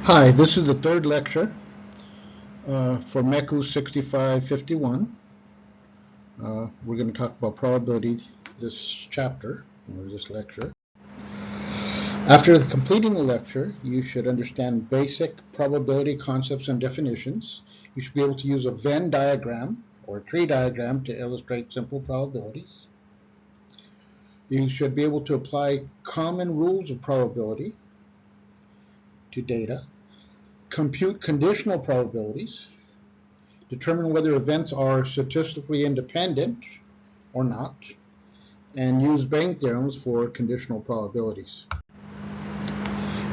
Hi, this is the third lecture for MECU 6551. We're going to talk about probability this chapter, or this lecture. After completing the lecture, you should understand basic probability concepts and definitions. You should be able to use a Venn diagram or a tree diagram to illustrate simple probabilities. You should be able to apply common rules of probability to data. Compute conditional probabilities, determine whether events are statistically independent or not, and use Bayes theorems for conditional probabilities.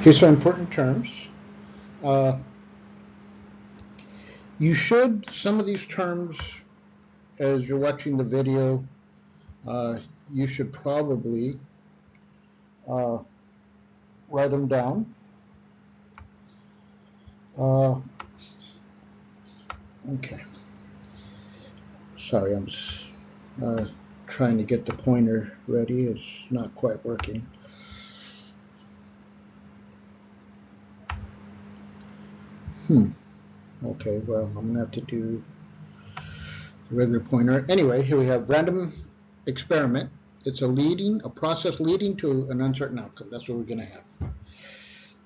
Here's some important terms. Some of these terms, as you're watching the video, you should probably write them down. Okay. Sorry, I'm just trying to get the pointer ready. It's not quite working. Okay, well, I'm going to have to do the regular pointer. Anyway, here we have random experiment. It's a process leading to an uncertain outcome. That's what we're going to have.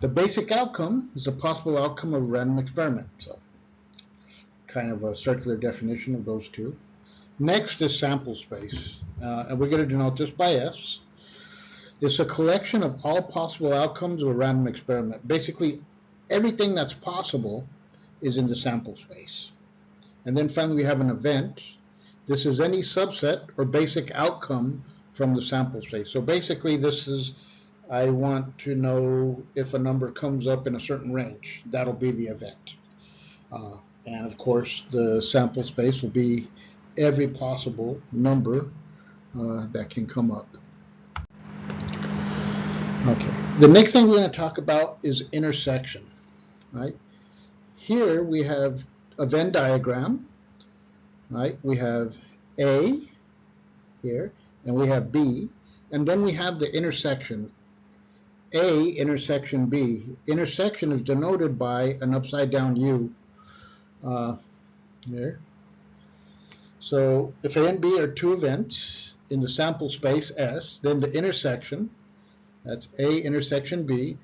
The basic outcome is a possible outcome of a random experiment. So, kind of a circular definition of those two. Next is sample space, and we're going to denote this by S. It's a collection of all possible outcomes of a random experiment. Basically, everything that's possible is in the sample space. And then finally, we have an event. This is any subset or basic outcome from the sample space. So basically, this is, I want to know if a number comes up in a certain range. That'll be the event. And of course, the sample space will be every possible number that can come up. Okay. The next thing we're going to talk about is intersection. Right? Here we have a Venn diagram. Right? We have A here, and we have B, and then we have the intersection. A intersection B. Intersection is denoted by an upside down U here. So if A and B are two events in the sample space S, then the intersection, that's A intersection B,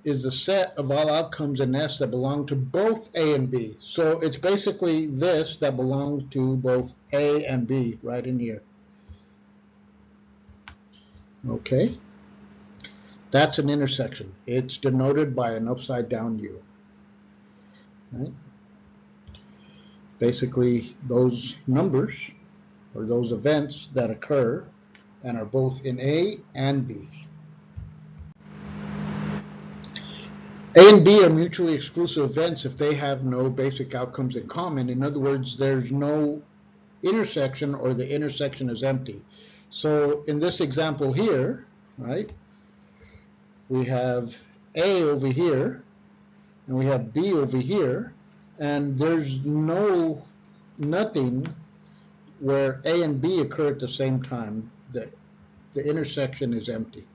is the set of all outcomes in S that belong to both A and B. So it's basically this that belongs to both A and B right in here. Okay. That's an intersection. It's denoted by an upside down U. Right? Basically, those numbers or those events that occur and are both in A and B. A and B are mutually exclusive events if they have no basic outcomes in common. In other words, there's no intersection or the intersection is empty. So in this example here, right, we have A over here and we have B over here, and there's nothing where A and B occur at the same time. The intersection is empty.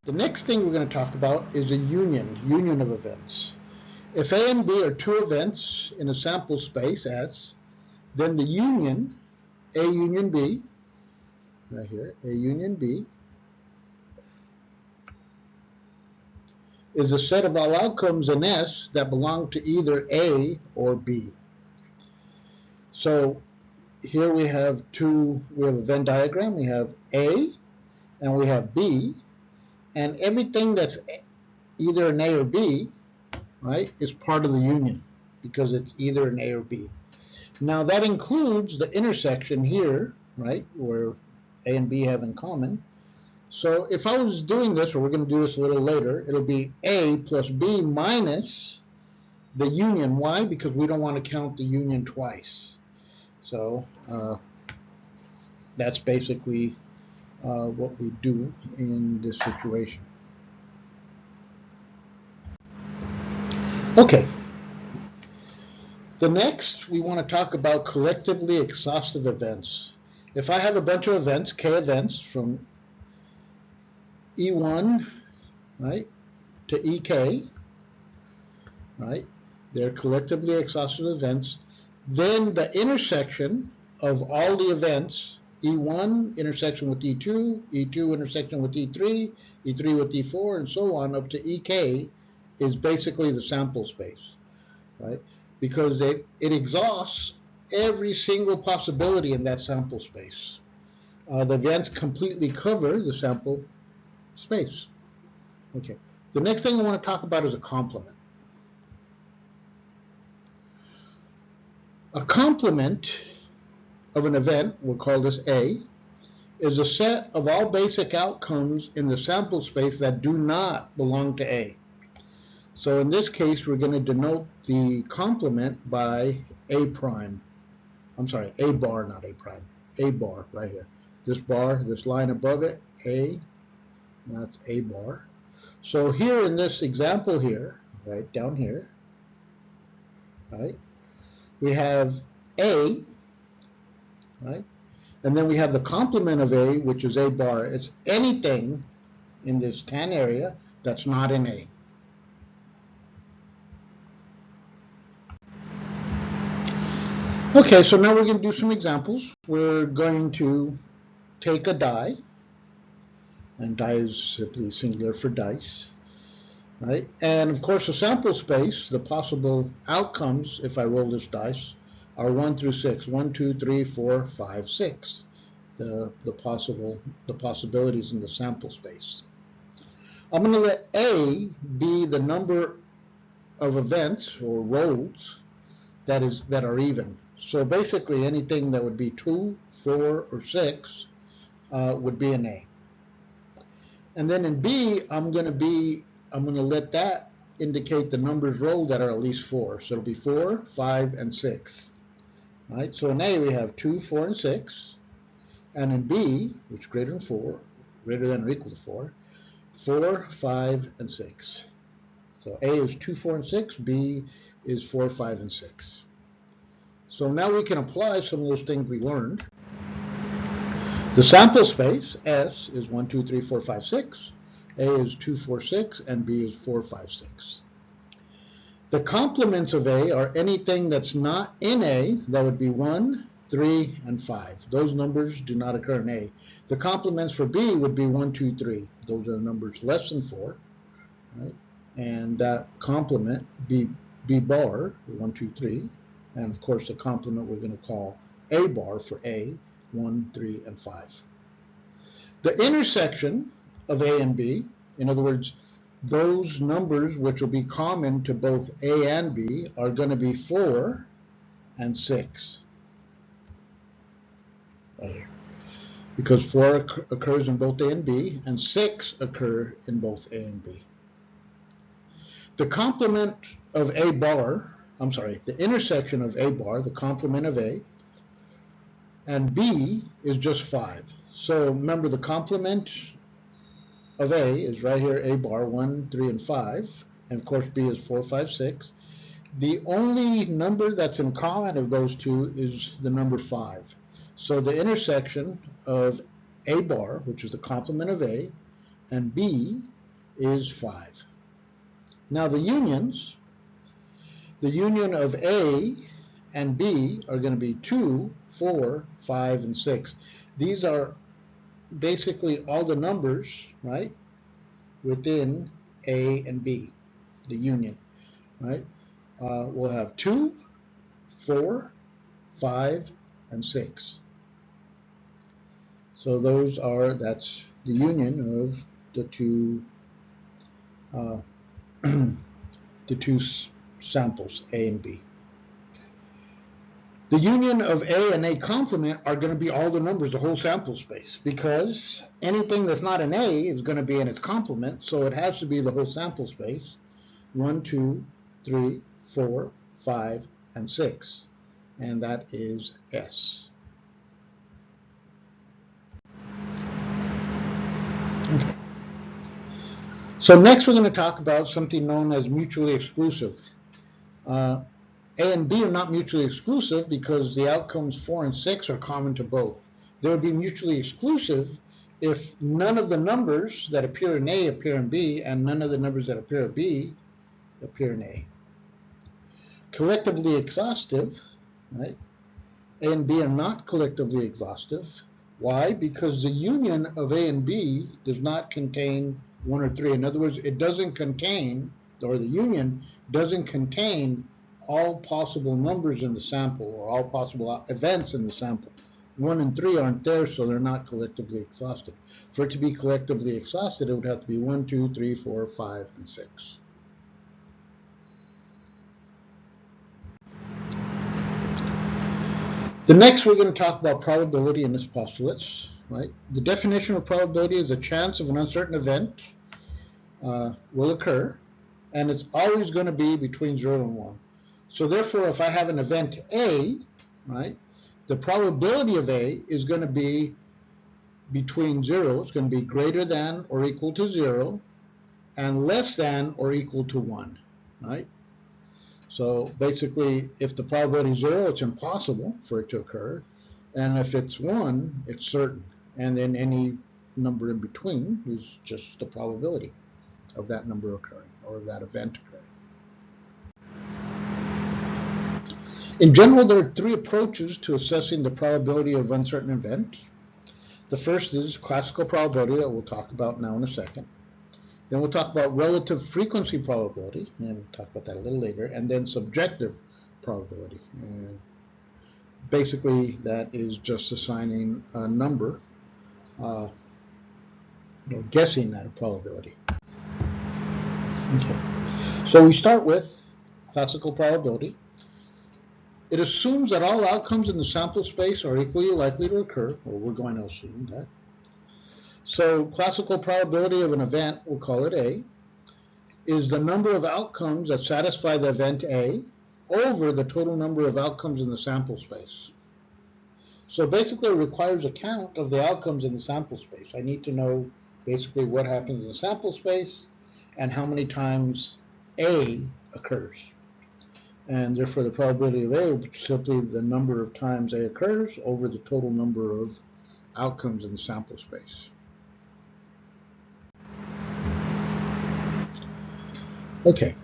The next thing we're going to talk about is a union of events. If A and B are two events in a sample space S, then the union, A union B, right here, A union B, is a set of all outcomes in S that belong to either A or B. So here we have a Venn diagram. We have A and we have B, and everything that's either an A or B, right, is part of the union because it's either an A or B. Now that includes the intersection here, right, where A and B have in common. So if I was doing this, or we're going to do this a little later, it'll be A plus B minus the union. Why? Because we don't want to count the union twice. So that's basically what we do in this situation. Okay. The next, we want to talk about collectively exhaustive events. If I have a bunch of events, K events, from E1, right, to EK, right? They're collectively exhaustive events. Then the intersection of all the events, E1 intersection with E2, E2 intersection with E3, E3 with E4, and so on up to EK is basically the sample space, right? Because it exhausts every single possibility in that sample space. The events completely cover the sample space. Okay. The next thing I want to talk about is a complement. A complement of an event, we'll call this A, is a set of all basic outcomes in the sample space that do not belong to A. So in this case, we're going to denote the complement by A prime. I'm sorry, A bar, not A prime. A bar right here. This bar, this line above it, A, that's A bar. So here in this example here, right down here, right, we have A, right, and then we have the complement of A, which is A bar. It's anything in this tan area that's not in A. Okay, so now we're going to do some examples. We're going to take a die, and die is simply singular for dice, right? And of course, the sample space, the possible outcomes, if I roll this dice, are 1 through 6. 1, 2, 3, 4, 5, 6. The possibilities in the sample space. I'm going to let A be the number of events or rolls that are even. So basically, anything that would be 2, 4, or 6 would be an A. And then in B, I'm going to let that indicate the numbers rolled that are at least 4. So it'll be 4, 5, and 6. Right? So in A, we have 2, 4, and 6. And in B, which is greater than 4, greater than or equal to 4, 4, 5, and 6. So A is 2, 4, and 6. B is 4, 5, and 6. So now we can apply some of those things we learned. The sample space, S, is 1, 2, 3, 4, 5, 6. A is 2, 4, 6, and B is 4, 5, 6. The complements of A are anything that's not in A. That would be 1, 3, and 5. Those numbers do not occur in A. The complements for B would be 1, 2, 3. Those are the numbers less than 4. Right? And that complement, B bar, 1, 2, 3. And of course, the complement we're going to call A bar for A, 1, 3, and 5. The intersection of A and B, in other words, those numbers which will be common to both A and B, are going to be 4 and 6. Right here. Because 4 occurs in both A and B, and 6 occur in both A and B. The complement of A bar, the intersection of A bar, the complement of A, and B is just 5. So remember, the complement of A is right here, A bar, 1, 3, and 5. And of course, B is 4, 5, 6. The only number that's in common of those two is the number 5. So the intersection of A bar, which is the complement of A, and B is 5. Now the union of A and B are going to be 2, 4, 5, and 6. These are basically all the numbers, right, within A and B, the union, right? We'll have 2, 4, 5, and 6. So that's the union of the two the two samples, A and B. The union of A and A complement are going to be all the numbers, the whole sample space, because anything that's not in A is going to be in its complement, so it has to be the whole sample space. 1, 2, 3, 4, 5, and 6. And that is S. Okay. So next we're going to talk about something known as mutually exclusive. A and B are not mutually exclusive because the outcomes 4 and 6 are common to both. They would be mutually exclusive if none of the numbers that appear in A appear in B, and none of the numbers that appear in B appear in A. Collectively exhaustive, right? A and B are not collectively exhaustive. Why? Because the union of A and B does not contain 1 or 3. In other words, it doesn't contain, or the union doesn't contain all possible numbers in the sample or all possible events in the sample. 1 and 3 aren't there, so they're not collectively exhausted. For it to be collectively exhausted, it would have to be 1, 2, 3, 4, 5, and 6. The next, we're going to talk about probability and its postulates. Right? The definition of probability is a chance of an uncertain event will occur, and it's always going to be between 0 and 1. So therefore, if I have an event A, right, the probability of A is going to be between 0, it's going to be greater than or equal to 0, and less than or equal to 1. Right? So basically, if the probability is 0, it's impossible for it to occur. And if it's 1, it's certain. And then any number in between is just the probability of that number occurring or of that event occurring. In general, there are 3 approaches to assessing the probability of uncertain event. The first is classical probability that we'll talk about now in a second. Then we'll talk about relative frequency probability, and we'll talk about that a little later, and then subjective probability. And basically, that is just assigning a number, guessing at a probability. Okay. So we start with classical probability. It assumes that all outcomes in the sample space are equally likely to occur, or we're going to assume that. So classical probability of an event, we'll call it A, is the number of outcomes that satisfy the event A over the total number of outcomes in the sample space. So basically it requires a count of the outcomes in the sample space. I need to know basically what happens in the sample space and how many times A occurs. And therefore the probability of A is simply the number of times A occurs over the total number of outcomes in the sample space. Okay,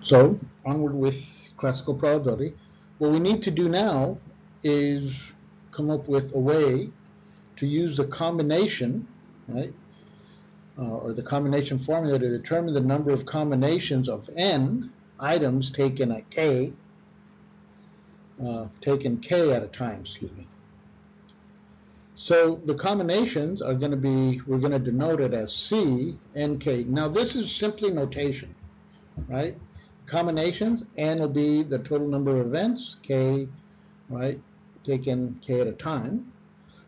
so onward with classical probability. What we need to do now is come up with a way to use the combination, right, or the combination formula to determine the number of combinations of n items taken at k, taken k at a time, excuse me. So the combinations are going to be, we're going to denote it as C, N, K. Now this is simply notation, right? Combinations, N will be the total number of events, K, right, taken K at a time.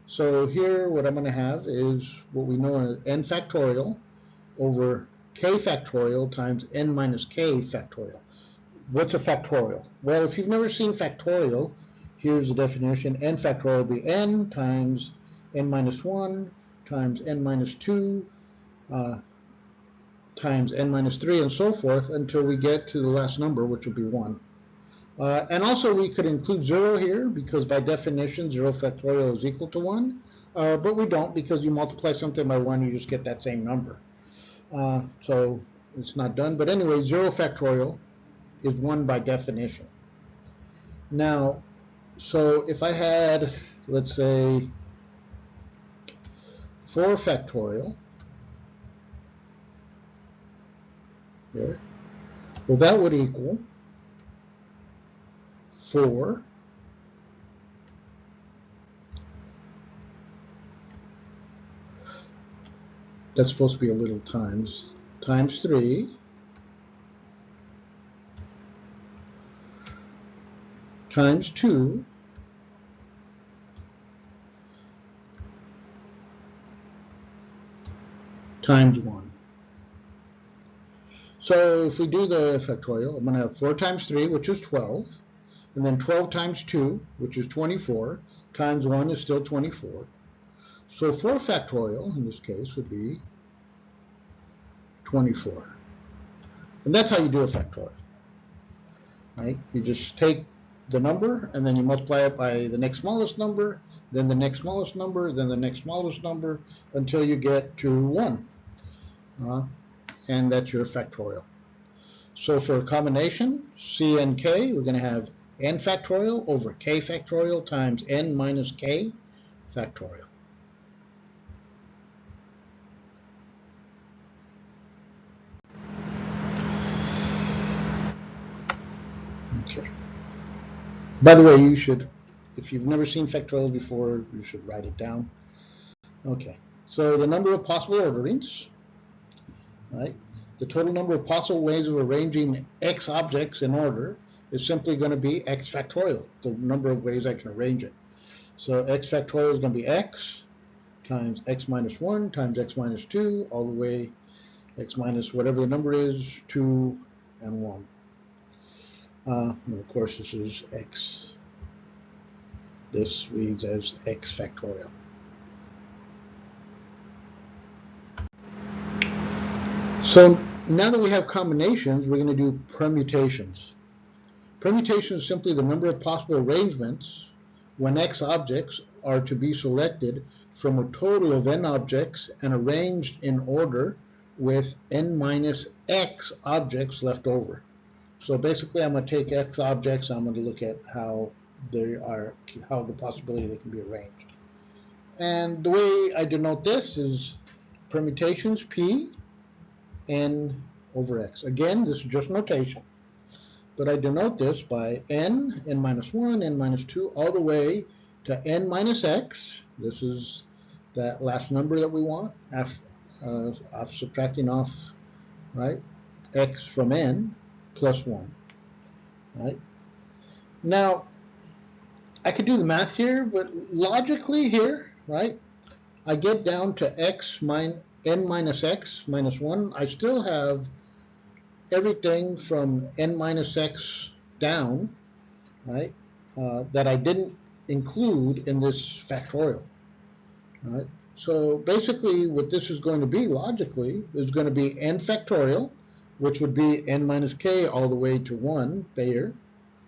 So here what I'm going to have is what we know as N factorial over K factorial times N minus K factorial. What's a factorial? Well, if you've never seen factorial, here's the definition. N factorial will be N times N minus 1 times N minus 2 times N minus 3 and so forth until we get to the last number, which will be 1. And also we could include 0 here because by definition 0 factorial is equal to 1, but we don't because you multiply something by 1, you just get that same number. So it's not done. But anyway, 0 factorial is 1 by definition. Now, so if I had, let's say, 4 factorial here, well, that would equal 4 that's supposed to be a little times 3 times 2 times 1. So if we do the factorial, I'm going to have 4 times 3, which is 12, and then 12 times 2, which is 24, times 1 is still 24. So 4 factorial, in this case, would be 24. And that's how you do a factorial. Right? You just take the number, and then you multiply it by the next smallest number, then the next smallest number, then the next smallest number, until you get to 1. And that's your factorial. So for a combination, C and K, we're going to have n factorial over k factorial times n minus k factorial. Okay. By the way, you should, if you've never seen factorial before, you should write it down. Okay. So the number of possible orderings, right? The total number of possible ways of arranging x objects in order is simply going to be x factorial, the number of ways I can arrange it. So x factorial is going to be x times x minus 1 times x minus 2, all the way x minus whatever the number is, 2 and 1. And of course, this is x. This reads as x factorial. So now that we have combinations, we're going to do permutations. Permutation is simply the number of possible arrangements when x objects are to be selected from a total of n objects and arranged in order with n minus x objects left over. So basically, I'm going to take x objects, I'm going to look at how the possibility they can be arranged. And the way I denote this is permutations p n over x. Again, this is just notation, but I denote this by n minus 1, n minus 2, all the way to n minus x. This is that last number that we want, after subtracting off, right, x from n plus 1, right? Now, I could do the math here, but logically here, right, I get down to n minus x minus 1. I still have everything from n minus x down, right, that I didn't include in this factorial, right? So basically what this is going to be logically is going to be n factorial, which would be n minus k all the way to 1 Bayer,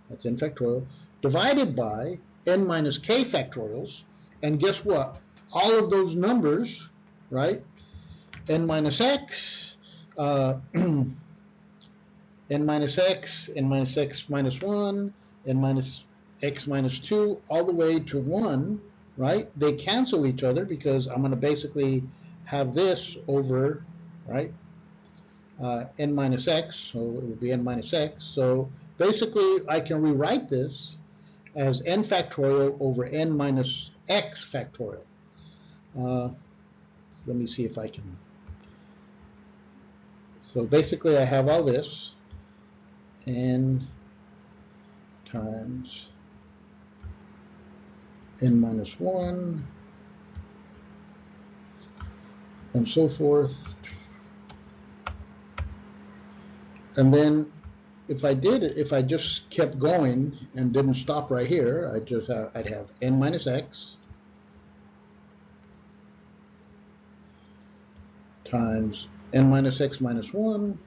that's n factorial, divided by n minus k factorials, and guess what? All of those numbers, right, n minus x, n minus x, n minus x minus 1, n minus x minus 2, all the way to 1, right? They cancel each other because I'm going to basically have this over, right, n minus x, so it would be n minus x. So basically, I can rewrite this as n factorial over n minus x factorial. Let me see if I can. So basically, I have all this, n times n minus 1, and so forth. And then if I just kept going and didn't stop right here, I'd have n minus x times n minus x minus 1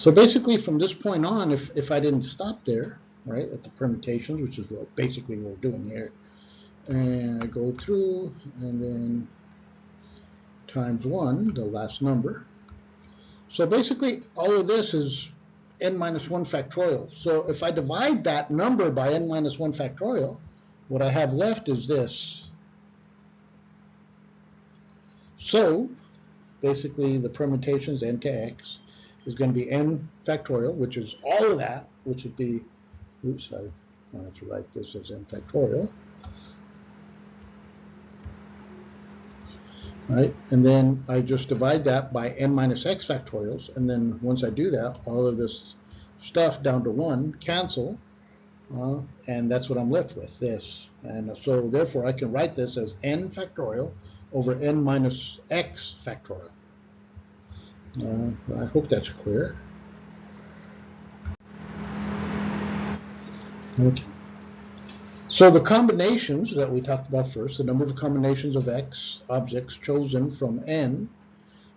So basically from this point on, if I didn't stop there, right, at the permutations, which is basically what we're doing here, and I go through and then times 1, the last number. So basically all of this is n minus 1 factorial. So if I divide that number by n minus 1 factorial, what I have left is this. So basically the permutations n to x is going to be n factorial, which is all of that, which would be, oops, I wanted to write this as n factorial. Right, and then I just divide that by n minus x factorials, and then once I do that, all of this stuff down to 1 cancel, and that's what I'm left with, this. And so therefore I can write this as n factorial over n minus x factorial. I hope that's clear. Okay. So the combinations that we talked about first, the number of combinations of X objects chosen from N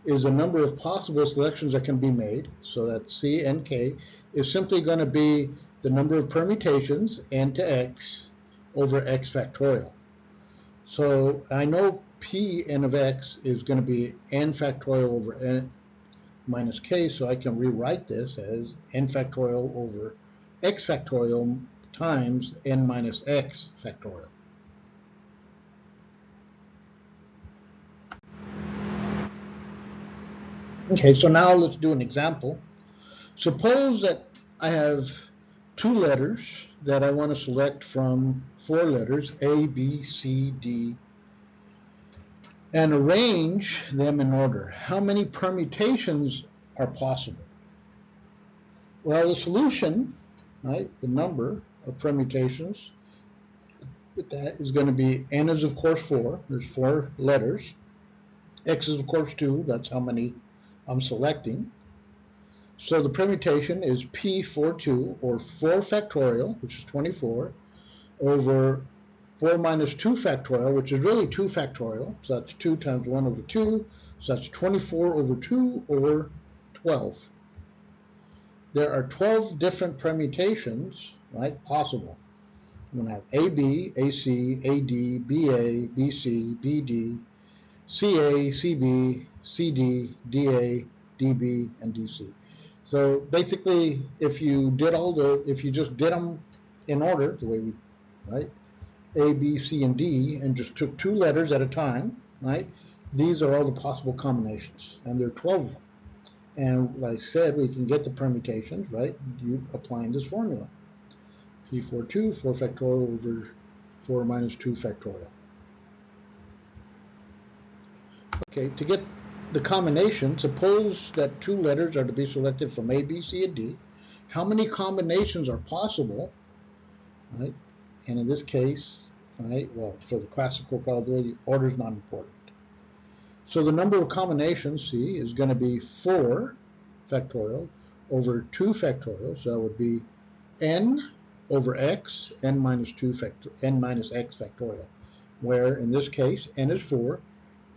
is a number of possible selections that can be made. So that C and K is simply going to be the number of permutations N to X over X factorial. So I know Pn of X is going to be N factorial over N minus K, so I can rewrite this as N factorial over X factorial times N minus X factorial. Okay, so now let's do an example. Suppose that I have two letters that I want to select from four letters, A, B, C, D, and arrange them in order. How many permutations are possible? Well, the solution, right, the number of permutations with that is going to be N is of course 4, there's 4 letters. X is of course 2, that's how many I'm selecting. So the permutation is P42, or 4 factorial, which is 24, over 4 minus 2 factorial, which is really 2 factorial. So that's 2 times 1 over 2. So that's 24 over 2, or 12. There are 12 different permutations, right, possible. I'm going to have AB, AC, AD, BA, BC, BD, CA, CB, CD, DA, DB, and DC. So basically, if you just did them in order, the way we, right, A, B, C, and D, and just took 2 letters at a time, right, these are all the possible combinations, and there are 12 of them. And like I said, we can get the permutations, right, you applying this formula. P42, 4 factorial over 4 minus 2 factorial. Okay, to get the combination, suppose that 2 letters are to be selected from A, B, C, and D. How many combinations are possible, right? And in this case, right, well, for the classical probability, order is not important. So the number of combinations, C, is going to be 4 factorial over 2 factorial. So that would be N over X, N minus 2 N minus X factorial, where in this case, N is 4,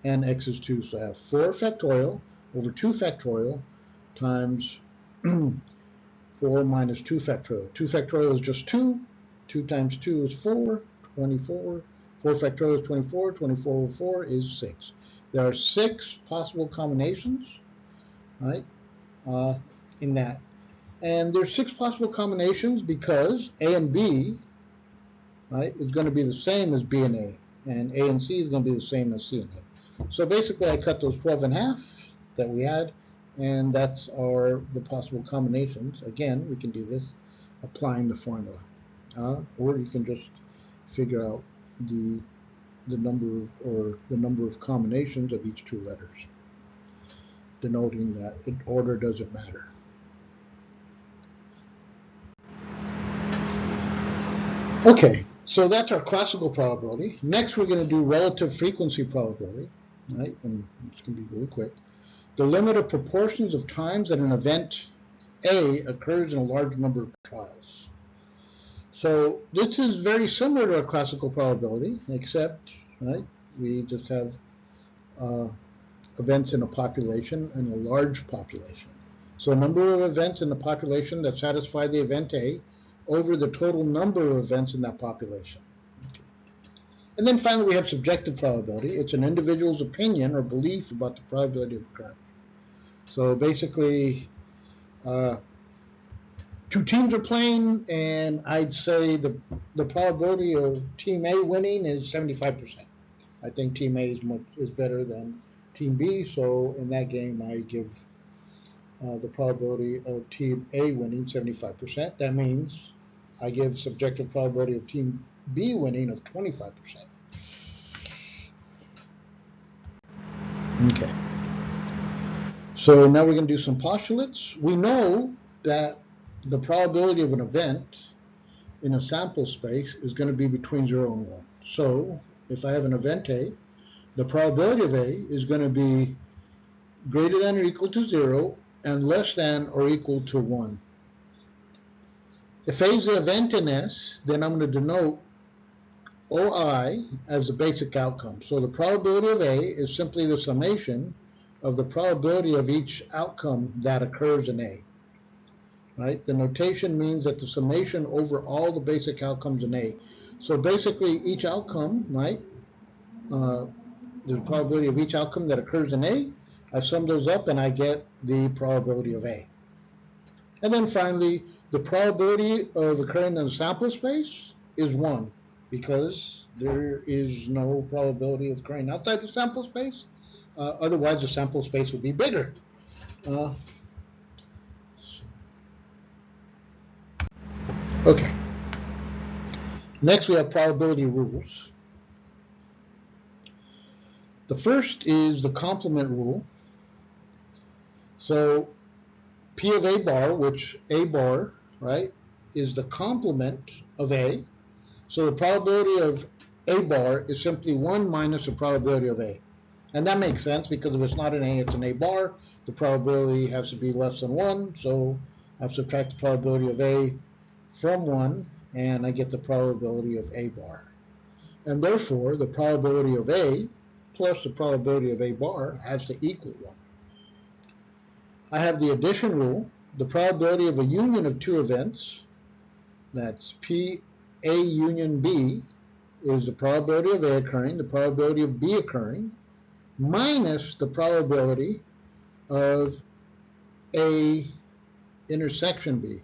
and X is 2. So I have 4 factorial over 2 factorial times 4 minus 2 factorial. 2 factorial is just 2. 2 times 2 is 4, 24. 4 factorial is 24. 24 over 4 is 6. There are 6 possible combinations, right, in that. And there's 6 possible combinations because A and B, right, is going to be the same as B and A. And A and C is going to be the same as C and A. So basically, I cut those 12 in half that we had, and that's the possible combinations. Again, we can do this applying the formula, or you can just figure out the number of combinations of each 2 letters, denoting that order doesn't matter. Okay, so that's our classical probability. Next, we're going to do relative frequency probability. Right, and it's going to be really quick. The limit of proportions of times that an event A occurs in a large number of trials. So this is very similar to a classical probability, except, right, we just have events in a population and a large population. So a number of events in the population that satisfy the event A over the total number of events in that population. And then finally, we have subjective probability. It's an individual's opinion or belief about the probability of occurrence. So basically, 2 teams are playing, and I'd say the probability of Team A winning is 75%. I think Team A is better than Team B, so in that game, I give the probability of Team A winning 75%. That means I give subjective probability of Team B winning of 25%. Okay. So now we're going to do some postulates. We know that the probability of an event in a sample space is going to be between 0 and 1. So if I have an event A, the probability of A is going to be greater than or equal to 0 and less than or equal to 1. If A is the event in S, then I'm going to denote OI as the basic outcome. So the probability of A is simply the summation of the probability of each outcome that occurs in A. Right? The notation means that the summation over all the basic outcomes in A. So basically each outcome, right, the probability of each outcome that occurs in A, I sum those up and I get the probability of A. And then finally, the probability of occurring in the sample space is 1 because there is no probability of occurring outside the sample space. Otherwise, the sample space would be bigger. Okay. Next, we have probability rules. The first is the complement rule. So P of A bar, which A bar, right, is the complement of A. So the probability of A bar is simply 1 minus the probability of A. And that makes sense because if it's not an A, it's an A bar. The probability has to be less than 1. So I subtract the probability of A from 1, and I get the probability of A bar. And therefore, the probability of A plus the probability of A bar has to equal 1. I have the addition rule. The probability of a union of two events, that's P A union B, is the probability of A occurring, the probability of B occurring, minus the probability of A intersection B.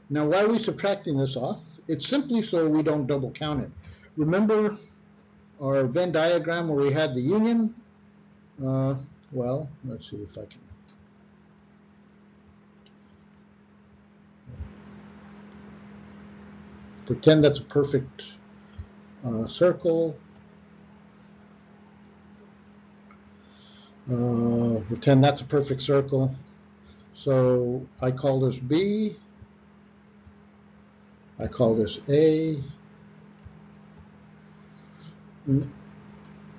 Now, why are we subtracting this off? It's simply so we don't double count it. Remember our Venn diagram where we had the union? Well, let's see if I can. Pretend that's a perfect circle. Pretend that's a perfect circle. So I call this B. I call this A.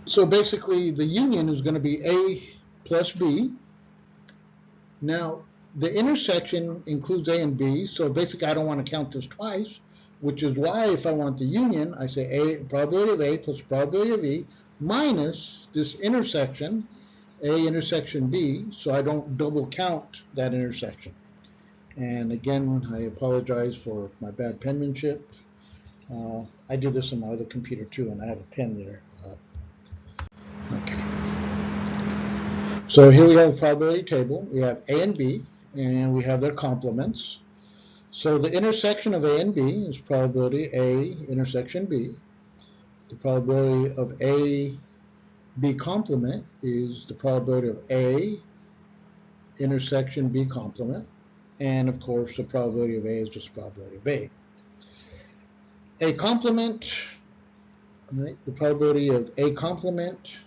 So basically the union is going to be A plus B. Now the intersection includes A and B, so basically I don't want to count this twice, which is why if I want the union, I say A, probability of A plus probability of E minus this intersection, A intersection B, so I don't double count that intersection. And again, I apologize for my bad penmanship. I did this on my other computer too, and I have a pen there. Okay. So here we have a probability table. We have A and B, and we have their complements. So the intersection of A and B is probability A intersection B. The probability of A B complement is the probability of A intersection B complement. And of course, the probability of A is just the probability of A. A complement, right, the probability of A complement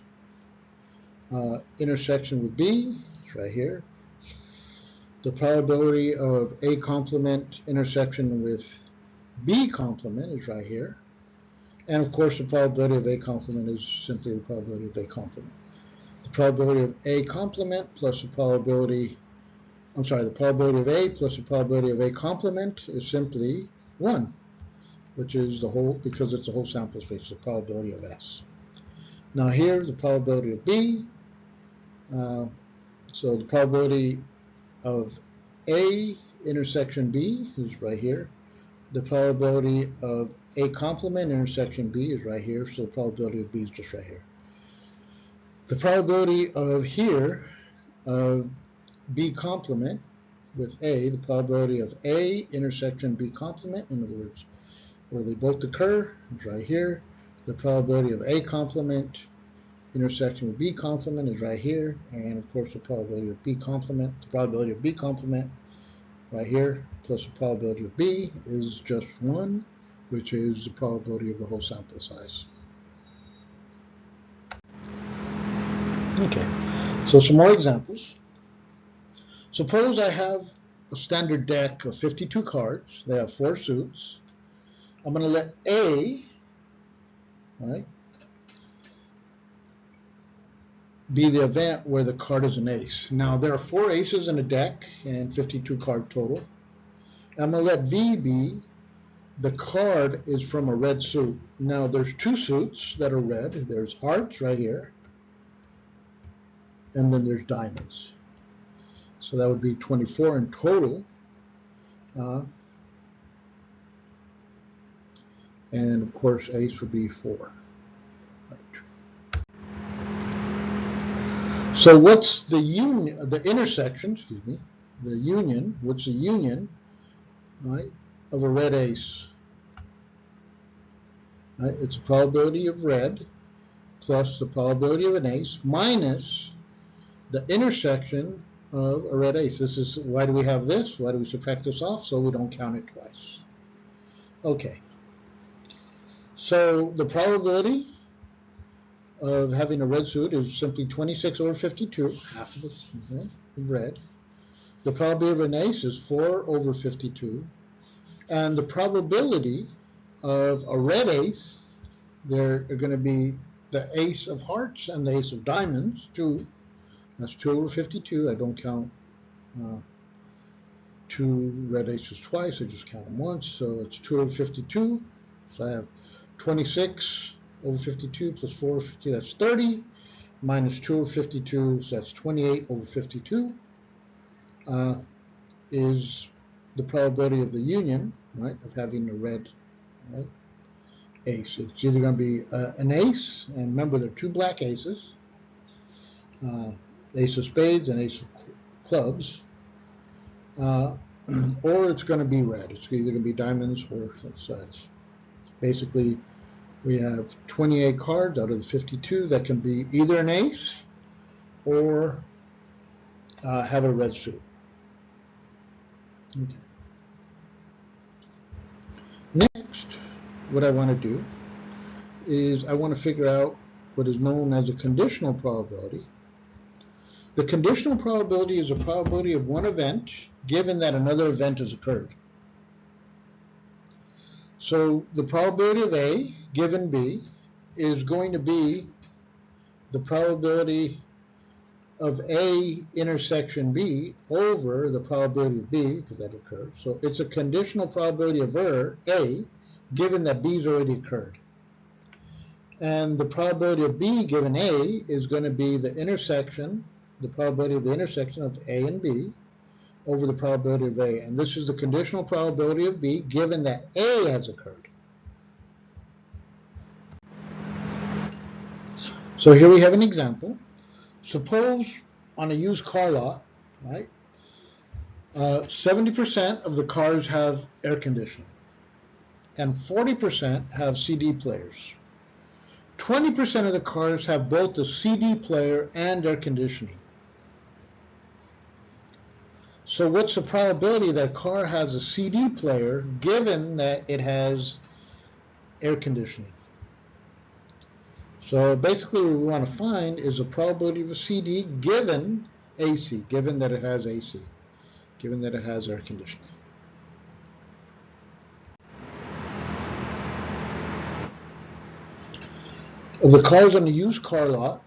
intersection with B is right here. The probability of A complement intersection with B complement is right here. And of course, the probability of A complement is simply the probability of A complement. The probability of A complement plus the probability, the probability of A plus the probability of A complement is simply 1, which is the whole, because it's the whole sample space, the probability of S. Now here, the probability of B. So the probability of A intersection B is right here. The probability of A complement intersection B is right here, so the probability of B is just right here. The probability of here of B complement with A, the probability of A intersection B complement, in other words, where they both occur, is right here. The probability of A complement intersection with B complement is right here, and of course the probability of B complement, the probability of B complement right here, plus the probability of B is just 1, which is the probability of the whole sample size. Okay, so some more examples. Suppose I have a standard deck of 52 cards. They have 4 suits. I'm going to let A, right, be the event where the card is an ace. Now there are 4 aces in a deck and 52 card total. I'm going to let V be the card is from a red suit. Now there's two suits that are red. There's hearts right here, and then there's diamonds. So that would be 24 in total. And of course ace would be 4. Right. So what's the union, the intersection, excuse me, the union, what's the union, right, of a red ace? Right, it's a probability of red plus the probability of an ace minus the intersection of a red ace. This is, why do we have this? Why do we subtract this off? So we don't count it twice. Okay. So the probability of having a red suit is simply 26 over 52, half of this, okay, red. The probability of an ace is 4 over 52. And the probability of a red ace, there are going to be the ace of hearts and the ace of diamonds, 2. That's 2 over 52. I don't count 2 red aces twice. I just count them once. So it's 2 over 52. So I have 26 over 52 plus 4 over 50, that's 30, minus 2 over 52, so that's 28 over 52, is the probability of the union, right, of having a red, right, ace. It's either going to be an ace, and remember there are 2 black aces, ace of spades and ace of clubs, or it's going to be red. It's either going to be diamonds or sides. Basically, we have 28 cards out of the 52 that can be either an ace or have a red suit. Okay. Next, what I want to do is I want to figure out what is known as a conditional probability. The conditional probability is a probability of one event given that another event has occurred. So the probability of A given B is going to be the probability of A intersection B over the probability of B, because that occurred. So it's a conditional probability of A given that B's already occurred. And the probability of B given A is going to be the intersection, the probability of the intersection of A and B over the probability of A. And this is the conditional probability of B given that A has occurred. So here we have an example. Suppose on a used car lot, right, 70% of the cars have air conditioning and 40% have CD players. 20% of the cars have both the CD player and air conditioning. So what's the probability that a car has a CD player given that it has air conditioning? So basically what we want to find is the probability of a CD given AC, given that it has AC, given that it has air conditioning. Of the cars on the used car lot,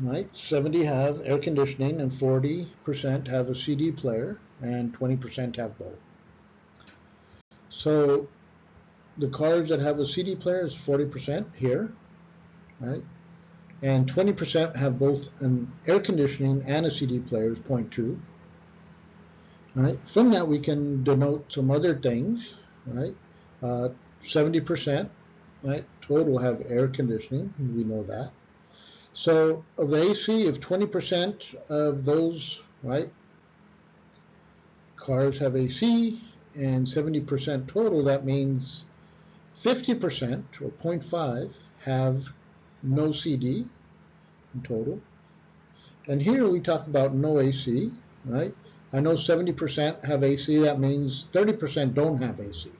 right, 70 have air conditioning and 40% have a CD player and 20% have both. So the cars that have a CD player is 40% here, right, and 20% have both an air conditioning and a CD player is 0.2. Right. From that we can denote some other things, right? 70%, right, total have air conditioning, we know that. So of the AC, if 20% of those, right, cars have AC and 70% total, that means 50% or 0.5 have no CD in total. And here we talk about no AC, right? I know 70% have AC, that means 30% don't have AC.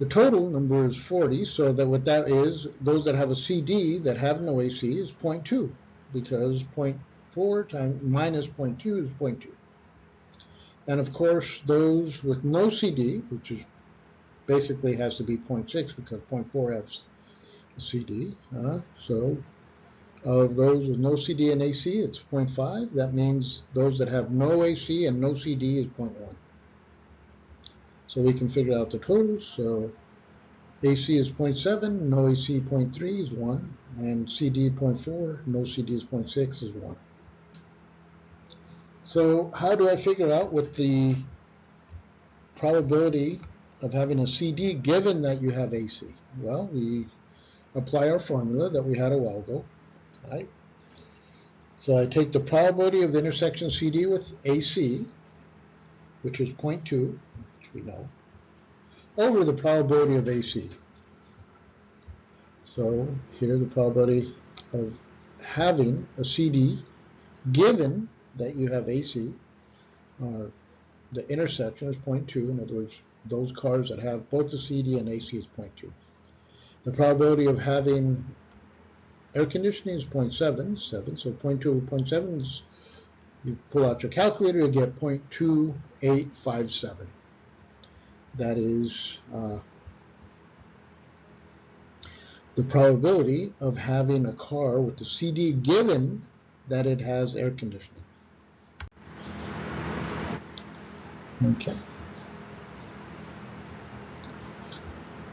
The total number is 40, so that what that is, those that have a CD that have no AC is 0.2, because 0.4 times minus 0.2 is 0.2. And of course, those with no CD, which is basically has to be 0.6 because 0.4 has a CD, so of those with no CD and AC, it's 0.5. That means those that have no AC and no CD is 0.1. So we can figure out the totals. So AC is 0.7, no AC 0.3 is 1, and CD 0.4, no CD is 0.6 is 1. So how do I figure out what the probability of having a CD given that you have AC? Well, we apply our formula that we had a while ago, right? So I take the probability of the intersection CD with AC, which is 0.2, which we know, over the probability of AC. So here the probability of having a CD given that you have AC, the intersection is 0.2. In other words, those cars that have both the CD and AC is 0.2. The probability of having air conditioning is 0.7, so 0.2 over 0.7 is, you pull out your calculator, you get 0.2857. That is the probability of having a car with the CD given that it has air conditioning. Okay.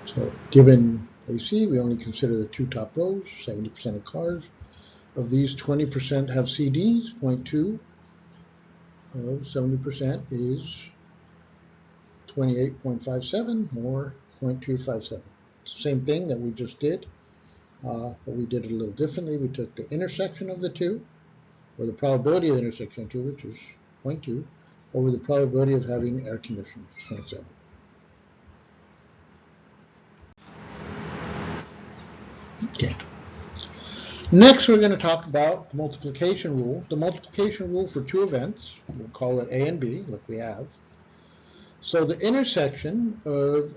So given AC, we only consider the two top rows, 70% of cars. Of these, 20% have CDs, 0.2 of 70% is 28.57 or 0.257. It's the same thing that we just did, but we did it a little differently. We took the intersection of the two, or the probability of the intersection of two, which is 0.2, over the probability of having air conditioning, 0.7. Okay. Next, we're going to talk about the multiplication rule. The multiplication rule for two events, we'll call it A and B, like we have. So the intersection of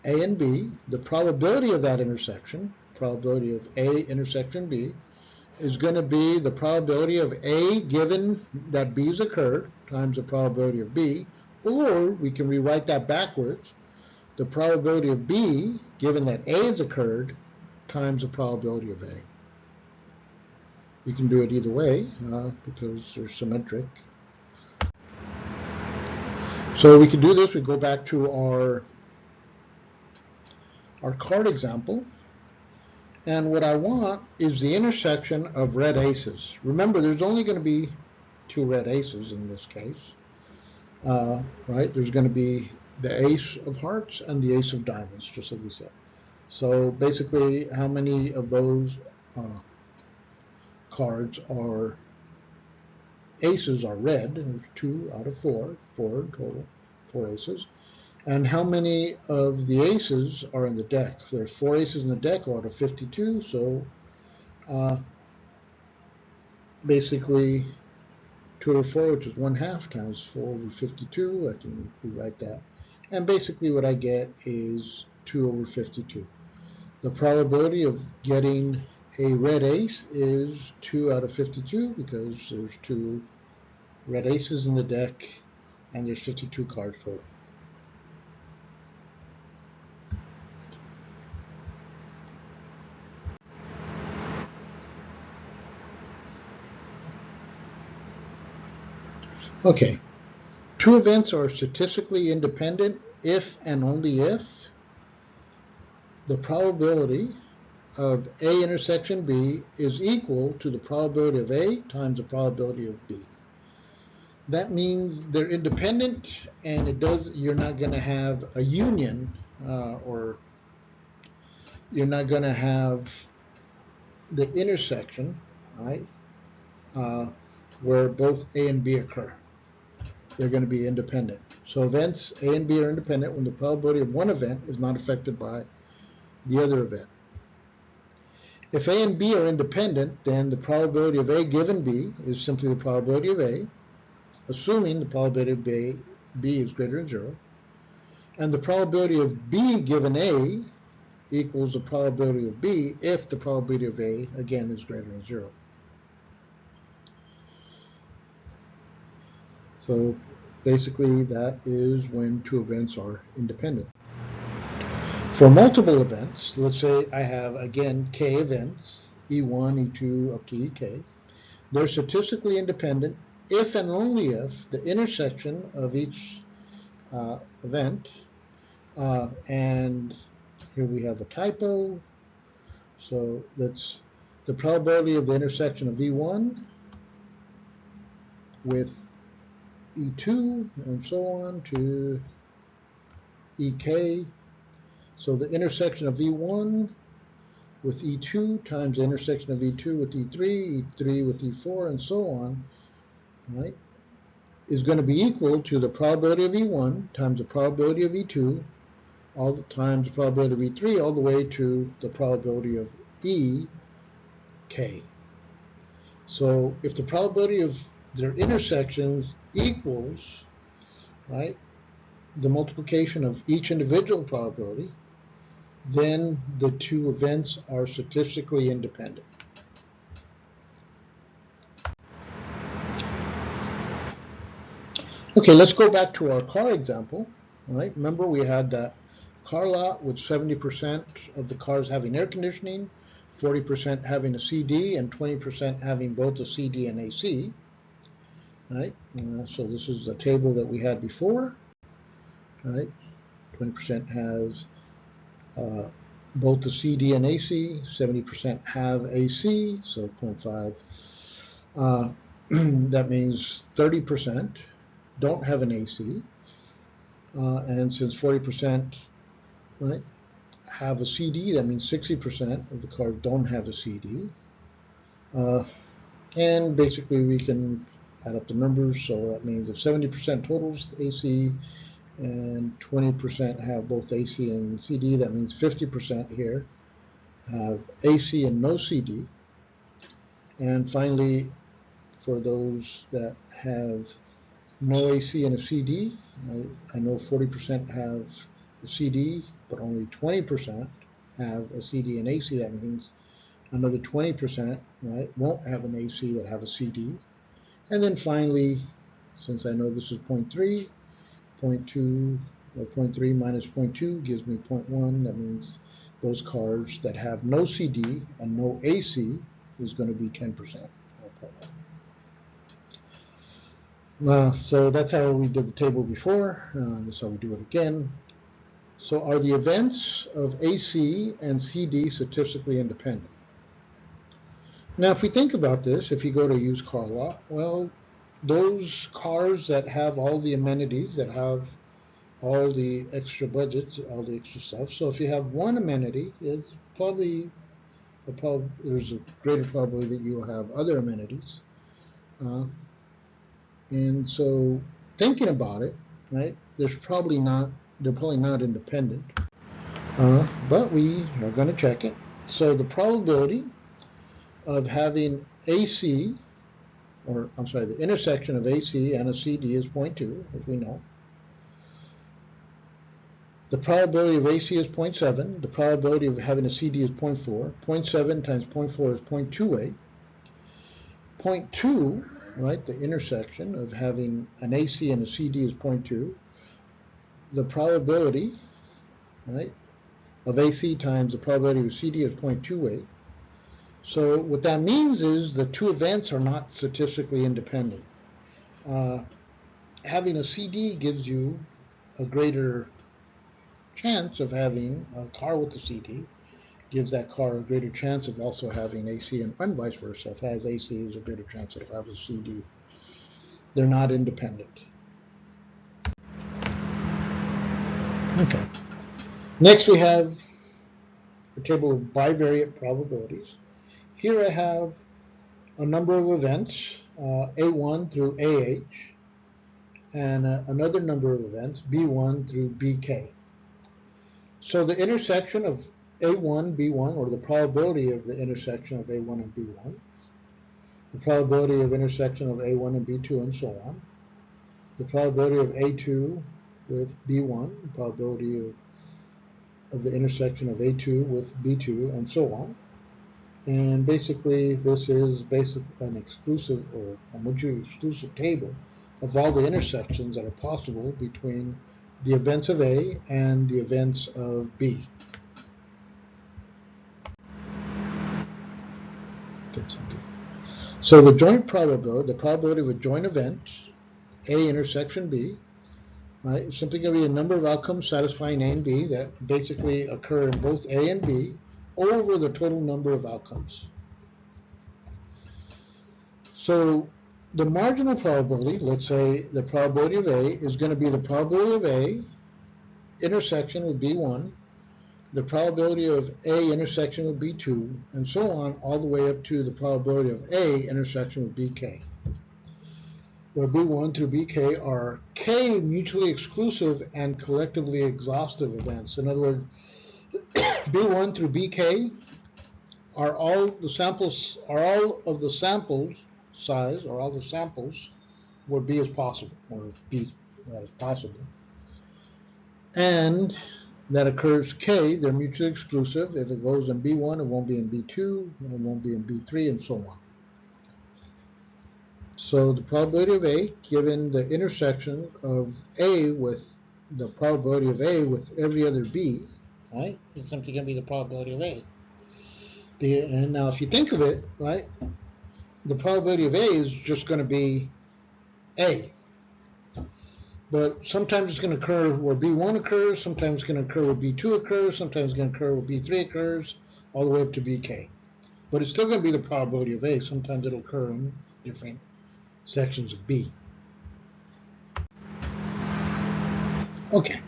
A and B, the probability of that intersection, probability of A intersection B, is going to be the probability of A given that B has occurred times the probability of B, or we can rewrite that backwards, the probability of B given that A has occurred times the probability of A. You can do it either way because they're symmetric. So we can do this. We go back to our card example. And what I want is the intersection of red aces. Remember, there's only going to be two red aces in this case. Right? There's going to be the ace of hearts and the ace of diamonds, just like we said. So basically, how many of those cards are aces are red? There's 2 out of 4 in total, 4 aces. And how many of the aces are in the deck? If there's 4 aces in the deck out of 52, so basically 2 over 4, which is 1/2 times 4 over 52. I can rewrite that. And basically what I get is 2 over 52. The probability of getting a red ace is 2 out of 52 because there's 2 red aces in the deck and there's 52 cards total. Okay, two events are statistically independent if and only if the probability of A intersection B is equal to the probability of A times the probability of B. That means they're independent, and you're not going to have a union, or you're not going to have the intersection, right, where both A and B occur. They're going to be independent. So events A and B are independent when the probability of one event is not affected by the other event. If A and B are independent, then the probability of A given B is simply the probability of A, assuming the probability of B is greater than 0. And the probability of B given A equals the probability of B if the probability of A, again, is greater than 0. So basically that is when two events are independent. For multiple events, let's say I have, again, K events, E1, E2, up to EK. They're statistically independent if and only if the intersection of each event And here we have a typo. So that's the probability of the intersection of V1 with E2 and so on to EK. So the intersection of V1 with E2 times the intersection of E2 with E3, E3 with E4, and so on, right, is going to be equal to the probability of E1 times the probability of E2 all the times the probability of E3 all the way to the probability of EK. So if the probability of their intersections equals, right, the multiplication of each individual probability, then the two events are statistically independent. Okay, let's go back to our car example. All right, remember we had that car lot with 70% of the cars having air conditioning, 40% having a CD, and 20% having both a CD and AC. Right, so this is the table that we had before. Right, 20% has both the CD and AC, 70% have AC, so 0.5. That means 30% don't have an AC, and since 40%, right, have a CD, that means 60% of the cars don't have a CD. And basically we can add up the numbers, so that means if 70% totals AC and 20% have both AC and CD, that means 50% here have AC and no CD. And finally, for those that have no AC and a CD, I know 40% have a CD, but only 20% have a CD and AC. That means another 20%, right, won't have an AC that have a CD. And then finally, since I know this is 0.3, 0.2 or 0.3 minus 0.2 gives me 0.1. That means those cars that have no CD and no AC is going to be 10%. So that's how we did the table before. This is how we do it again. So are the events of AC and CD statistically independent? Now, if we think about this, if you go to a used car lot, well, those cars that have all the amenities, that have all the extra budgets, all the extra stuff. So if you have one amenity, it's probably there's a greater probability that you'll have other amenities. And so thinking about it, right, they're probably not independent, but we are going to check it. So the probability of having AC, or I'm sorry, the intersection of AC and a CD is 0.2, as we know. The probability of AC is 0.7. The probability of having a CD is 0.4. 0.7 times 0.4 is 0.28. 0.2, right, the intersection of having an AC and a CD is 0.2. The probability, right, of AC times the probability of CD is 0.28. So what that means is the two events are not statistically independent. Having a CD gives you a greater chance of having a car with a CD, gives that car a greater chance of also having AC, and vice versa. If it has AC, there's a greater chance it'll have a CD. They're not independent. Okay. Next we have a table of bivariate probabilities. Here I have a number of events, A1 through AH, and another number of events, B1 through BK. So the intersection of A1, B1, or the probability of the intersection of A1 and B1, the probability of intersection of A1 and B2, and so on, the probability of A2 with B1, the probability of the intersection of A2 with B2, and so on. And basically, this is an exclusive or a mutually exclusive table of all the intersections that are possible between the events of A and the events of B. So the joint probability, the probability of a joint event, A intersection B, right? It's simply going to be a number of outcomes satisfying A and B that basically occur in both A and B over the total number of outcomes. So the marginal probability, let's say the probability of A, is going to be the probability of A intersection with B1, the probability of A intersection with B2, and so on, all the way up to the probability of A intersection with BK, where B1 through BK are K mutually exclusive and collectively exhaustive events. In other words, B1 through BK are all of the samples size, or all the samples where B is possible, or B that is possible. And that occurs K, they're mutually exclusive. If it goes in B1, it won't be in B2, it won't be in B3, and so on. So the probability of A, given the intersection of A with the probability of A with every other B, right, it's simply going to be the probability of A. And now if you think of it, right, the probability of A is just going to be A. But sometimes it's going to occur where B1 occurs, sometimes it's going to occur where B2 occurs, sometimes it's going to occur where B3 occurs, all the way up to BK. But it's still going to be the probability of A. Sometimes it'll occur in different sections of B. Okay.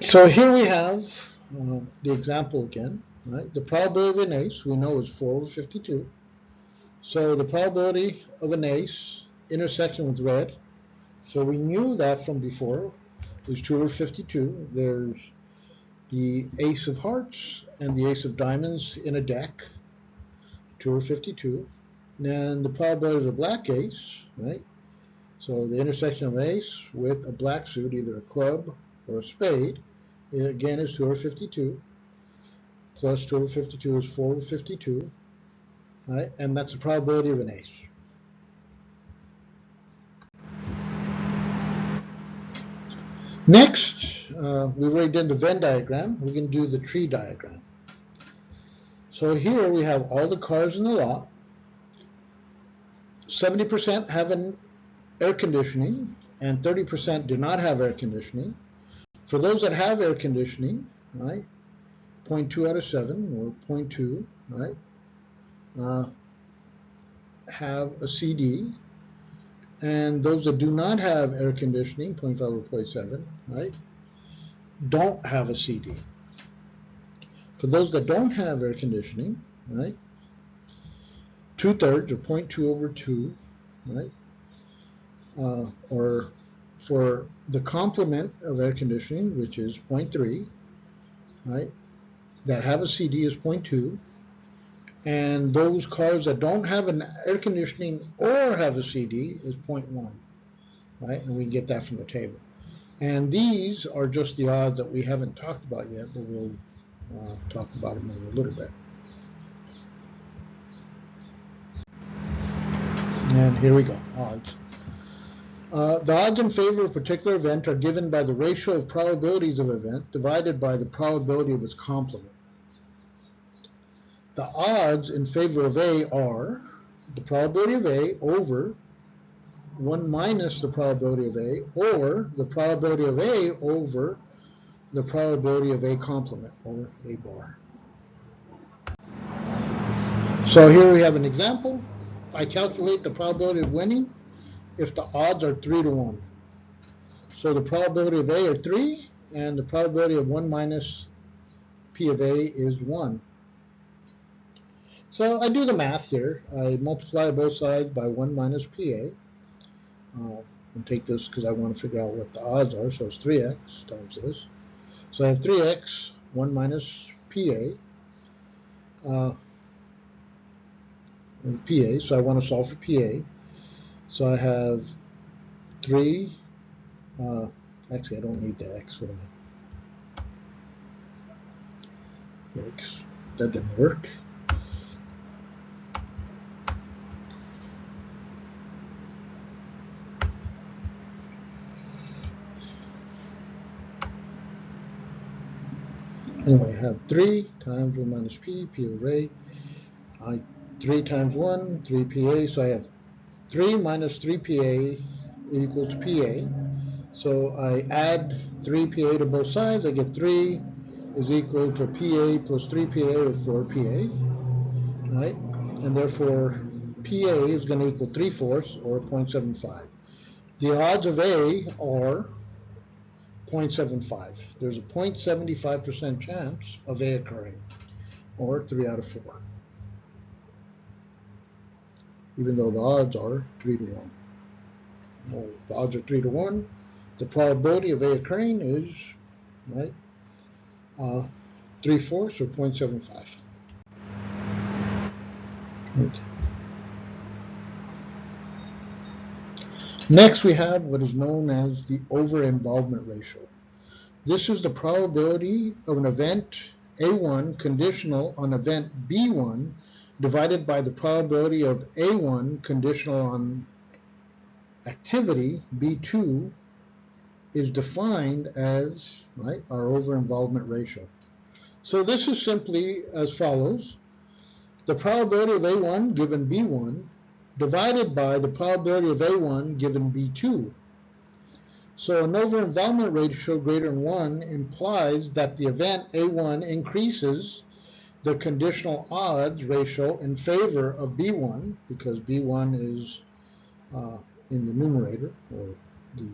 So here we have the example again, right? The probability of an ace we know is 4 over 52. So the probability of an ace intersection with red, so we knew that from before, was 2 over 52. There's the ace of hearts and the ace of diamonds in a deck, 2 over 52. And the probability of a black ace, right? So the intersection of an ace with a black suit, either a club or a spade, again is 2 over 52. Plus 2 over 52 is 4 over 52, right? And that's the probability of an ace. Next, we've already done the Venn diagram. We can do the tree diagram. So here we have all the cars in the lot. 70% have an air conditioning, and 30% do not have air conditioning. For those that have air conditioning, right, 0.2 out of 7, or 0.2, right, have a CD. And those that do not have air conditioning, 0.5 over 0.7, right, don't have a CD. For those that don't have air conditioning, right, 2/3 or 0.2 over 2, right, or for the complement of air conditioning, which is 0.3, right, that have a CD is 0.2, and those cars that don't have an air conditioning or have a CD is 0.1, right, and we get that from the table. And these are just the odds that we haven't talked about yet, but we'll talk about them in a little bit. And here we go, odds. The odds in favor of a particular event are given by the ratio of probabilities of an event divided by the probability of its complement. The odds in favor of A are the probability of A over 1 minus the probability of A, or the probability of A over the probability of A complement, or A bar. So here we have an example. I calculate the probability of winning if the odds are 3 to 1. So the probability of A are 3, and the probability of 1 minus P of A is 1. So I do the math here. I multiply both sides by 1 minus PA. And take this because I want to figure out what the odds are. So it's 3x times this. So I have 3x, 1 minus PA. With PA, so I want to solve for PA. So I have 3, actually I don't need the x, what am I? X, that didn't work. Anyway, I have 3 times 1 minus P over A. 3 times 1, 3 PA, so I have 3 minus 3 PA equal to PA. So I add 3 PA to both sides. I get 3 is equal to PA plus 3 PA or 4 PA, right? And therefore PA is going to equal 3/4 or 0.75. The odds of A are 0.75. There's a 0.75% chance of A occurring, or 3 out of 4, even though the odds are 3 to 1. Well, the odds are 3 to 1. The probability of A occurring is, right, 3/4 or 0.75. Okay. Next, we have what is known as the over-involvement ratio. This is the probability of an event A1 conditional on event B1 divided by the probability of A1 conditional on activity B2 is defined as, right, our over-involvement ratio. So this is simply as follows. The probability of A1 given B1 divided by the probability of A1 given B2. So an over-involvement ratio greater than 1 implies that the event A1 increases the conditional odds ratio in favor of B1, because B1 is in the numerator, or the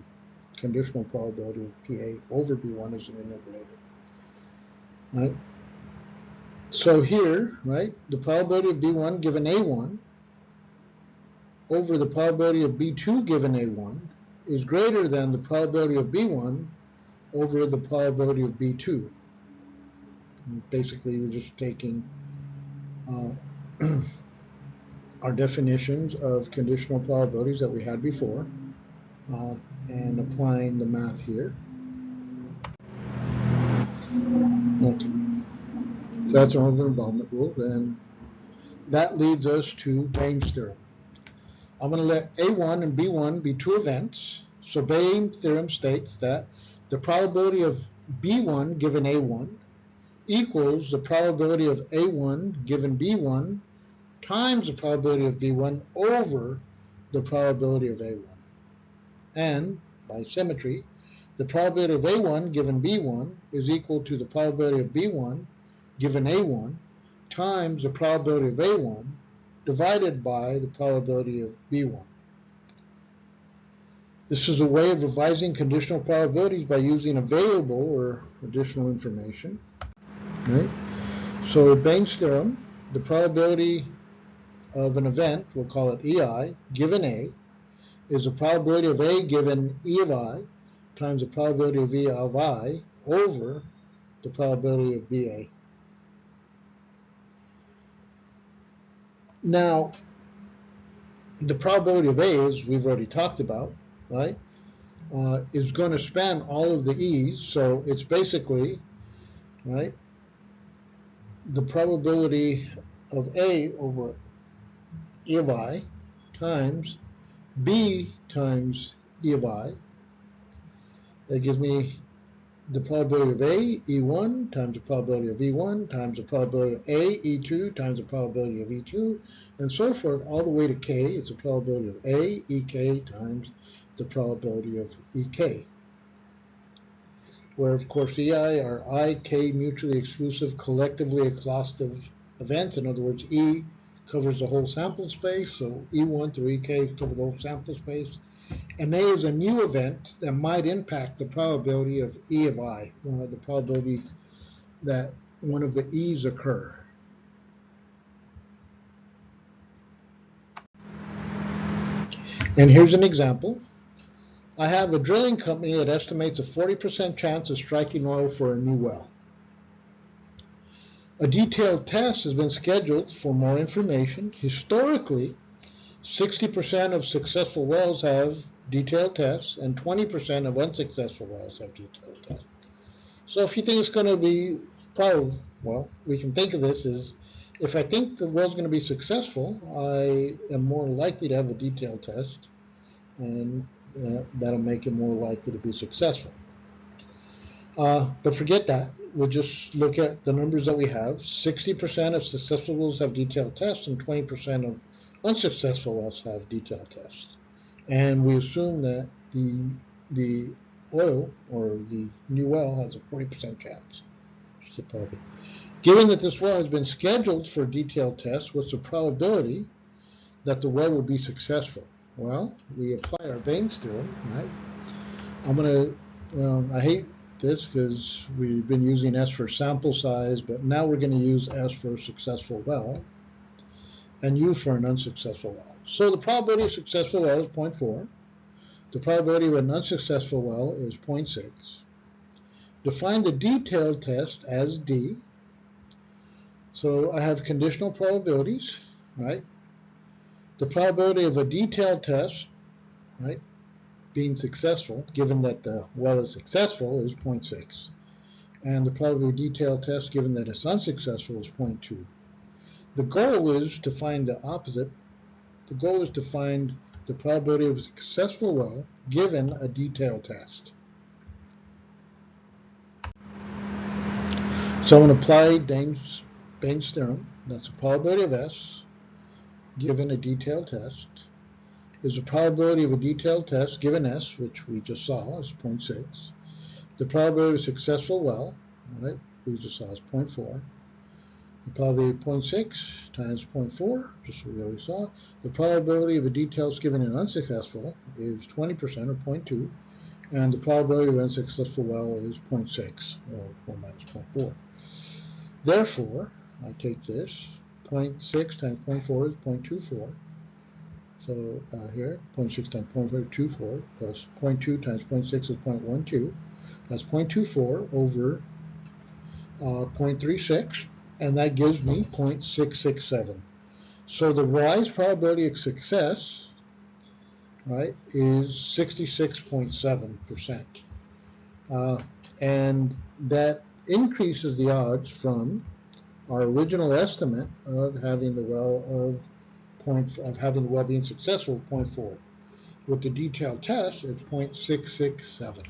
conditional probability of PA over B1 is in the numerator. Right? So here, right, the probability of B1 given A1 over the probability of B2 given A1 is greater than the probability of B1 over the probability of B2. And basically, we're just taking our definitions of conditional probabilities that we had before and applying the math here. Okay. So that's our over-involvement rule, and that leads us to Bayes' theorem. I'm going to let A1 and B1 be two events. So Bayes' theorem states that the probability of B1 given A1 equals the probability of A1 given B1 times the probability of B1 over the probability of A1. And by symmetry, the probability of A1 given B1 is equal to the probability of B1 given A1 times the probability of A1 divided by the probability of B1. This is a way of revising conditional probabilities by using available or additional information. Right? So Bayes' theorem, the probability of an event, we'll call it EI, given A, is the probability of A given E of I times the probability of E of I over the probability of BA. Now, the probability of A, as we've already talked about, right, is going to span all of the E's. So it's basically, right, the probability of A over E of I times B times E of I. That gives me the probability of A, E1, times the probability of E1, times the probability of A, E2, times the probability of E2, and so forth, all the way to K. It's a probability of A, EK, times the probability of EK. Where, of course, EI are I, K mutually exclusive, collectively exhaustive events. In other words, E covers the whole sample space, so E1 through EK cover the whole sample space. And A is a new event that might impact the probability of E of I, the probability that one of the E's occur. And here's an example. I have a drilling company that estimates a 40% chance of striking oil for a new well. A detailed test has been scheduled for more information. Historically, 60% of successful wells have detailed tests, and 20% of unsuccessful wells have detailed tests. So if you think it's going to be probably, well, we can think of this as, if I think the well's going to be successful, I am more likely to have a detailed test, and that'll make it more likely to be successful. But forget that. We'll just look at the numbers that we have. 60% of successful wells have detailed tests, and 20% of unsuccessful wells have detailed tests. And we assume that the oil or the new well has a 40% chance. Given that this well has been scheduled for a detailed test, what's the probability that the well will be successful? Well, we apply our Baynes theorem, right? I hate this because we've been using S for sample size, but now we're going to use S for a successful well and U for an unsuccessful well. So the probability of a successful well is 0.4. The probability of an unsuccessful well is 0.6. Define the detailed test as D. So I have conditional probabilities, right? The probability of a detailed test, right, being successful, given that the well is successful, is 0.6. And the probability of a detailed test, given that it's unsuccessful, is 0.2. The goal is to find the opposite. The goal is to find the probability of a successful well given a detailed test. So I'm going to apply Baynes' theorem. That's the probability of S given a detailed test is the probability of a detailed test given S, which we just saw is 0.6. The probability of a successful well, right, we just saw is 0.4. The probability of 0.6 times 0.4, just what we already saw. The probability of a detailed test given an unsuccessful is 20% or 0.2. And the probability of an unsuccessful well is 0.6 or 4 minus 0.4. Therefore, I take this, 0.6 times 0.4 is 0.24. So here, 0.6 times 0.24 plus 0.2 times 0.6 is 0.12. That's 0.24 over 0.36, and that gives me 0.667. So the Y's probability of success, right, is 66.7%. And that increases the odds from our original estimate of having the well being successful, 0.4. With the detailed test, it's 0.667.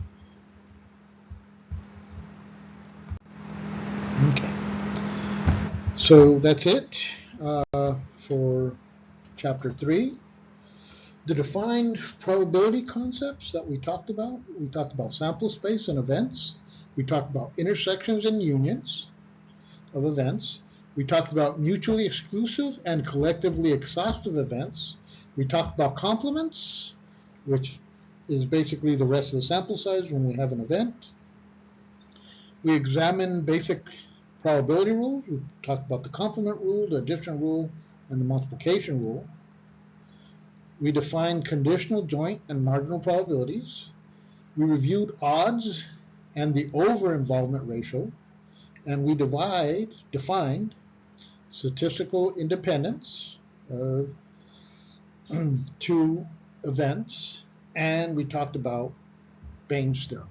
Okay. So that's it for chapter 3. The defined probability concepts that we talked about sample space and events. We talked about intersections and unions of events. We talked about mutually exclusive and collectively exhaustive events. We talked about complements, which is basically the rest of the sample size when we have an event. We examined basic probability rules. We talked about the complement rule, the addition rule, and the multiplication rule. We defined conditional, joint, and marginal probabilities. We reviewed odds and the over-involvement ratio, and we defined statistical independence of two events, and we talked about Baynes' theorem.